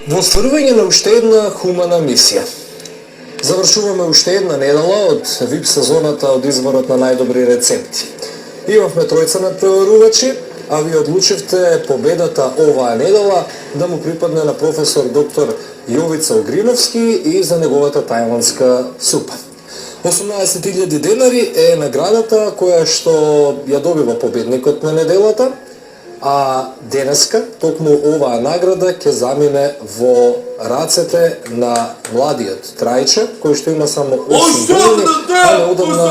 Во остварување на уште една хумана мисија. Завршуваме уште една недела од VIP сезоната од изборот на најдобри рецепти. Имавме тројца надпреварувачи, а ви одлучивте победата оваа недела да му припадне на професор доктор Јовица Угриновски и за неговата тајландска супа. 18.000 денари е наградата која што ја добива победникот на неделата, а денеска токму оваа награда ќе замине во рацете на младиот Трајче, кој што има само 8 години, а неодамна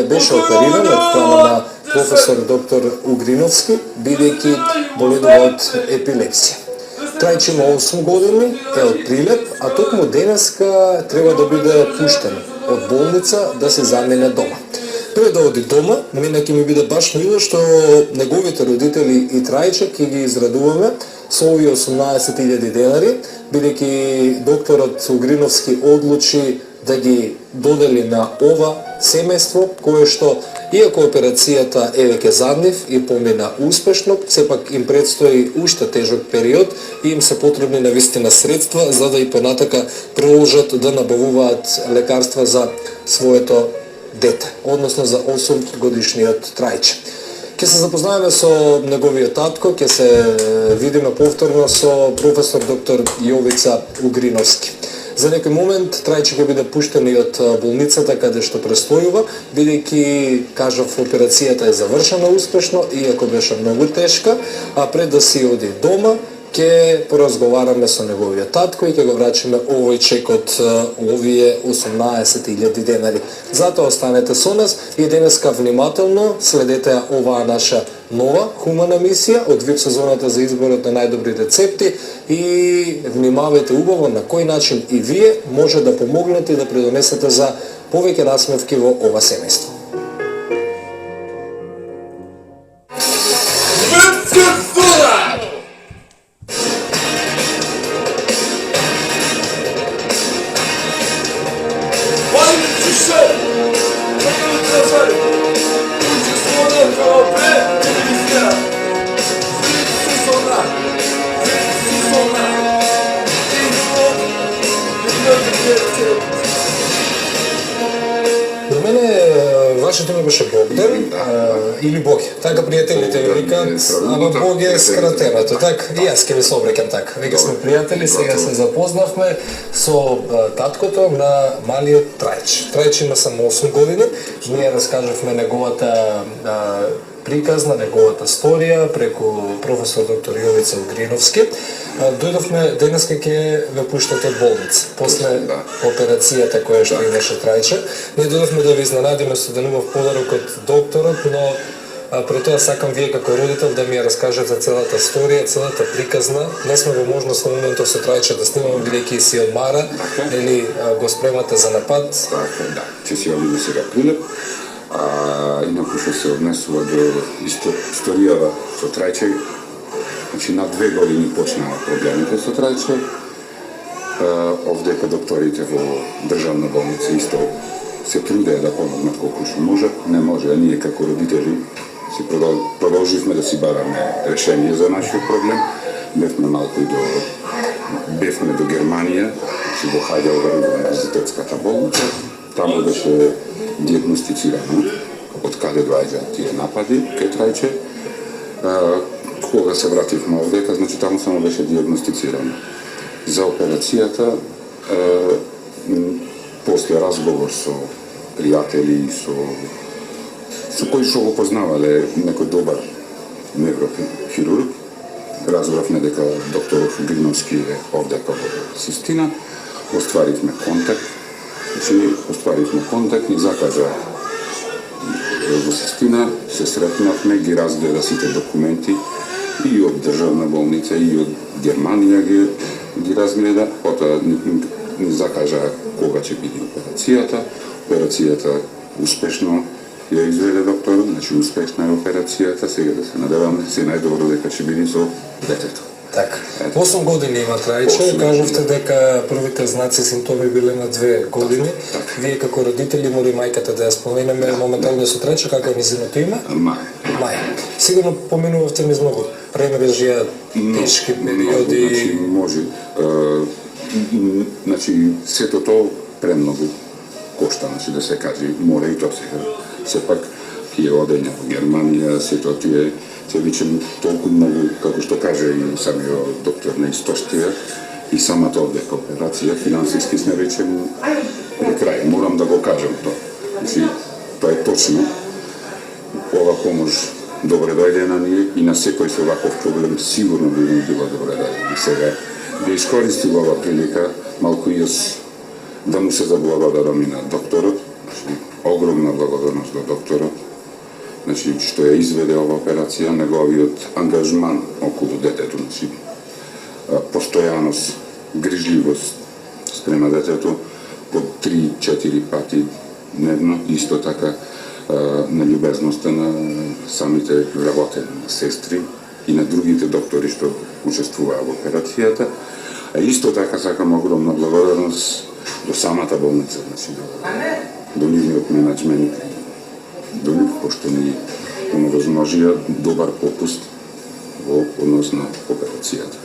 беше опериран од страна на професор доктор Угриновски, бидејќи боледува од епилепсија. Трајче има 8 години, е од Прилеп, а токму денеска треба да биде пуштен од болница да се замине дома. Пред да оди дома, мене ќе ми биде баш мило што неговите родители и Трајче ќе ги израдуваме со овие 18.000 денари, бидејќи докторот Угриновски одлучи да ги додели на ова семејство, кое што, иако операцијата е веќе зад нив и помина успешно, сепак им предстои уште тежок период и им се потребни навистина средства за да и понатака продолжат да набавуваат лекарства за своето дете, односно за 8 годишниот Трајче. Ќе се запознаеме со неговиот татко, ќе се видиме повторно со професор доктор Јовица Угриновски. За некој момент Трајче ќе биде пуштен и од болницата каде што престојува, бидејќи, кажав, операцијата е завршена успешно, иако беше многу тешка, а пред да си оди дома, ќе поразговараме со неговиот татко и ќе го врачиме овој чек од овие 18.000 денари. Затоа останете со нас и денеска внимателно следете оваа наша нова хумана мисија од VIP сезоната за изборот на најдобри рецепти и внимавајте убаво на кој начин и вие може да помогнете и да придонесете за повеќе насмевки во ова семејство. За мене вашето име беше Богдан или Боги. Така пријателите ви викаат, ама Боги е скратеното. Така и јас ќе ви се обреќам така. Веќе сме пријатели, сега се запознавме со таткото на малиот Трајче. Трајче има само 8 години. Ние раскажавме неговата приказна, неговата сторија преку професор доктор Јовица Угриновски. Дојдовме денеска ќе ве пуштате од болница. После операцијата која што имаше Трајче, ние дојдовме да ви изненадиме со денував подарок од докторот, но пред тоа сакам вие како родител да ми ја раскажете целата сторија, целата приказна. Не сме во можност на моментов со Трајче да снимаме, бидејќи си одмара или го спремате за напад. Така, да. Ќе си одиме сега Прилеп. Инаку што се однесува до историјава со Трајче, значи на 2 години почнаа проблемите со Трајче. Овдека докторите во државна болница исто се трудеа да помогнат колку што можат, не може, а ние како родители си продолживме да си бараме решение за нашиот проблем. Бевме малку бевме до Германија, си во Хајделберг во универзитетската болница, таму беше диагностицирано од каде доаѓаат тие напади кај Трајче. Кога се вративме овдека, значи таму само беше диагностицирано. За операцијата, после разговор со пријатели, со кои што го познавале некој добар неврохирург, разбравме дека доктор Угриновски е овдека во Систина, остваривме контакт, ни закажа во Систина, се сретнавме, ги разгледа сите документи и од државна болница и од Германија ги разгледа, потоа ни закажа кога ќе биде операцијата. Операцијата успешно ја изведе доктор, значи успешна е операцијата, сега да се надеваме се најдобро дека ќе биде со детето. Така. 8 години има Трајче, кажавте дека првите знаци симптоми биле на 2 години. Вие како родители, мори мајката да ја споменеме моментално со Трајче, како е низиното име? Маја. Сигурно поминувавте низ многу премрежија, тешки периоди. Значи, може. значи сето тоа премногу кошта, значи да се каже, мора и тоа сега. Сепак ќе одење во Германија, сето тие се вичам толку многу, како што каже и самиот доктор на Истоштија, и самата овдека операција, финансиски сме веќе при крај. Морам да го кажам тоа. Значи, тоа е точно. Ова помош добре дојде на ние и на секој со ваков проблем сигурно би му било добре дојде. Сега, да искористим ова прилика, малку и јас да му се заблагодарам и на докторот, значи, огромна благодарност до докторот, значи, што ја изведе ова операција, неговиот ангажман околу детето, значи, постојаност, грижливост спрема детето по 3-4 пати дневно, исто така на љубезноста на самите работени, на сестри и на другите доктори што учествуваа во операцијата, а исто така сакам огромна благодарност до самата болница, значи до нивниот менеджмент, до нив, пошто ни овозможија добар попуст во однос на операцијата.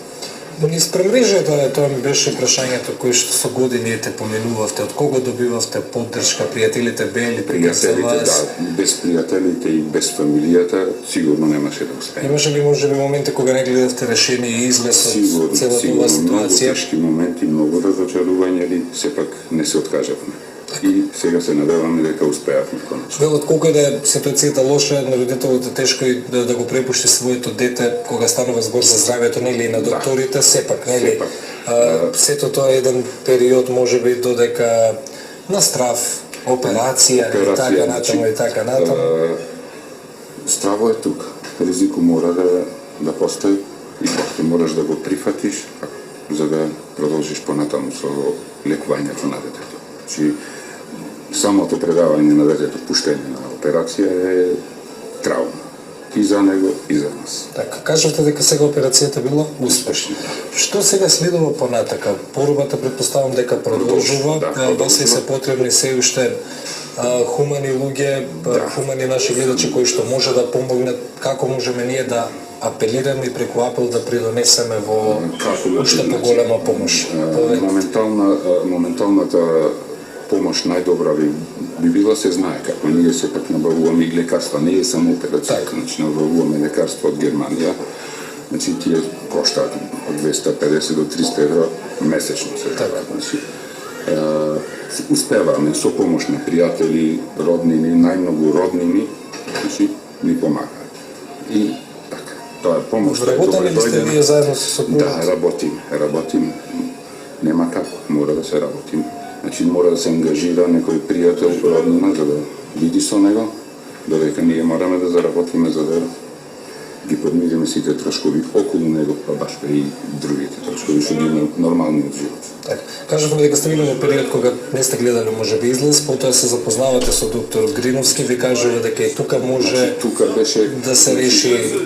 Низ премрежата, тоа ми беше прашањето кој што со години те поминувавте, од кого добивавте поддршка, пријателите бели пред за вас? Да, без пријателите и без фамилијата сигурно немаше да успееме. Имаше ли можеби моменти кога не гледавте решение и излез од целата оваа ситуација? Многу ситуација? тешки моменти, многу разочарување, али сепак не се откажавме. И сега се надеваме дека успеавме конечно. Велот колку е да е ситуацијата лоша, на родителот е тешко и да го препушти своето дете кога станува збор за здравјето, нели, и на докторите, сепак, нели? Сето тоа е еден период можеби додека на страв, операција и така натаму и така натаму. Страво е тука. Ризико мора да постои и ти мораш да го прифатиш за да продолжиш понатаму со лекувањето на детето. Значи, самото предавање на детето, пуштење на операција е траума. И за него, и за нас. Така, кажавте дека сега операцијата била успешна. Што сега следува понатака? Борбата претпоставам дека продолжува, да се потребни се уште хумани луѓе, хумани наши гледачи кои што може да помогнат, како можеме ние да апелираме и преку апел да придонесеме во уште поголема помош? Моменталната помош најдобра би била, се знае како ние сепак набавуваме и лекарства, не е само операција, значи набавуваме лекарства од Германија, значи тие коштаат од 250 до 300 евро месечно се така. Значи, успеваме со помош на пријатели, роднини, најмногу роднини, значи ни помагаат. И така, тоа е помош. Вработени ли сте вие заедно со сопругот? Да, работим. Нема како, мора да се работим. Значи мора да се ангажира некој пријател, роднина, за да биди со него, додека ние мораме да заработиме за да ги подмириме сите трошкови околу него, па баш и другите трошкови што ги има нормалниот живот. Така. Кажавме дека сте били во период кога не сте гледали можеби излез, потоа се запознавате со доктор Гриновски, ви кажува дека и тука може, значи, тука беше да се реши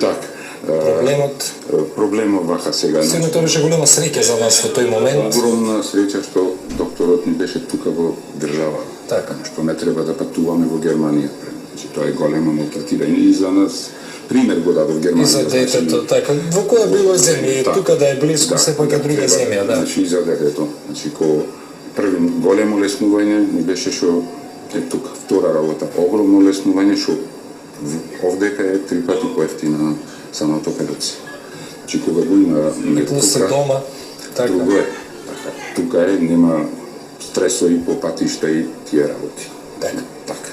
проблемот. Проблемот вака сега. Сигурно тоа беше голема среќа за вас во тој момент. Огромна среќа што докторот ни беше тука во држава. Така. Што не треба да патуваме во Германија. Значи тоа е големо малтретирање и за нас. Пример го дадов Германија. И за детето, така. Во која било земја, тука да е близко, сепак е друга земја, да. Значи и за детето. Значи први големо леснување ни беше што е тука. Втора работа, огромно леснување што овдека е 3 пати поевтина самата операција. Значи кога го има плюс се дома, така. Друго е. Така. Тука е, нема стресови по патишта и тие работи. Така.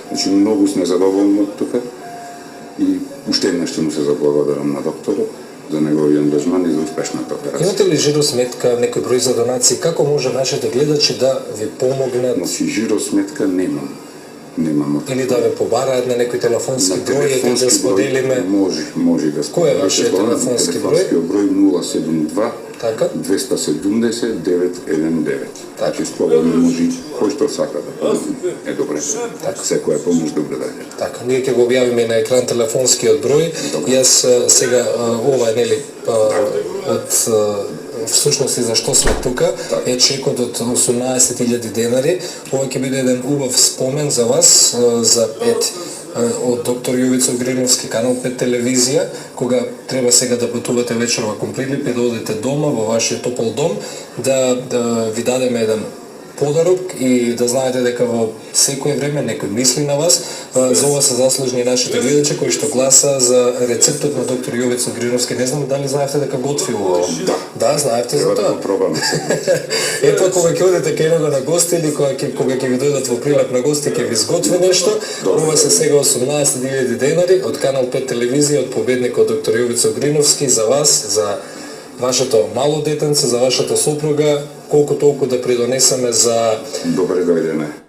Значи многу сме задоволни од тука и уште еднаш ќе му се заблагодарам на докторот за неговиот ангажман и за успешната операција. Имате ли жиросметка, некој број за донации, како може нашите гледачи да ви помогнат? Значи жиросметка немам. Или да ве побараат на некој телефонски број и да споделиме? Може да споделиме. Кој е вашиот телефонски број? Телефонскиот број 072 така? 270 919. Значи слободно може кој што сака да помогне. Е добре. Така. Секоја помош добре даде. Така, ние ќе го објавиме на екран телефонскиот број. Јас сега ова е нели од всушност и зашто сме тука е чекот од 18.000 денари. Ова ќе биде еден убав спомен за вас, за од доктор Јовица Огриновски, Канал 5 телевизија, кога треба сега да патувате вечерва кон Прилип и да одите дома во вашиот топол дом, да ви дадеме еден подарок и да знаете дека во секое време некој мисли на вас. За ова се заслужни нашите гледачи кои што гласа за рецептот на доктор Јовица Огриновски. Не знам дали знаевте дека готви ова. Да, знаевте за тоа. Треба да го пробаме. Епа кога ќе одите кај него на гости или кога ќе ви дојдат во Прилеп на гости ќе ви изготви нешто. Ова се сега 18.000 денари од Канал 5 телевизија од победникот доктор Јовица Огриновски за вас, за вашето мало детенце, за вашата сопруга, колку толку да придонесеме за Добре дојдене.